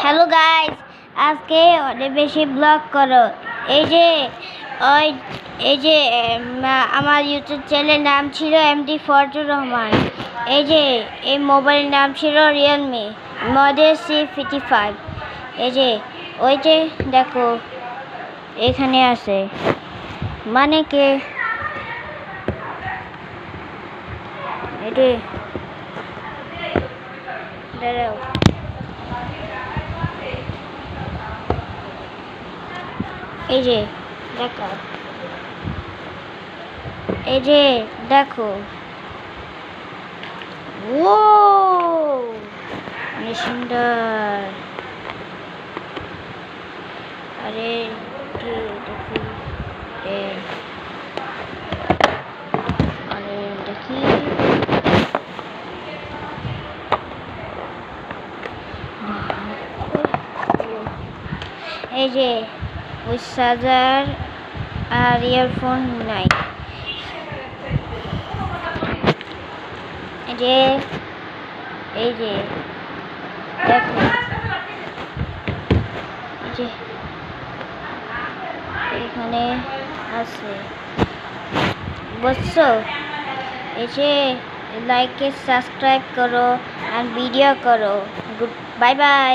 Hello guys, আজকে অনেক বেশি ব্লগ করো। এই যে ওই এই যে আমার ইউটিউব চ্যানেলের নাম ছিল এমডি ফজলুর রহমান। এই যে এই মোবাইলের নাম ছিল রিয়েলমি মডেল C55। এই যে ওই যে দেখো এখানে আছে মানে কে এটি দাঁড়াও, এই যে দেখো, এই যে দেখো, ও অনেক সুন্দর। আরে কি দেখি, আরে দেখি, এই যে ওই চার্জার আর ইয়ারফোন নাই। এই যে দেখো, এই যে এখানে আছে, বুঝছো? এই যে লাইক সাবস্ক্রাইব করো আর ভিডিও করো। Good bye bye.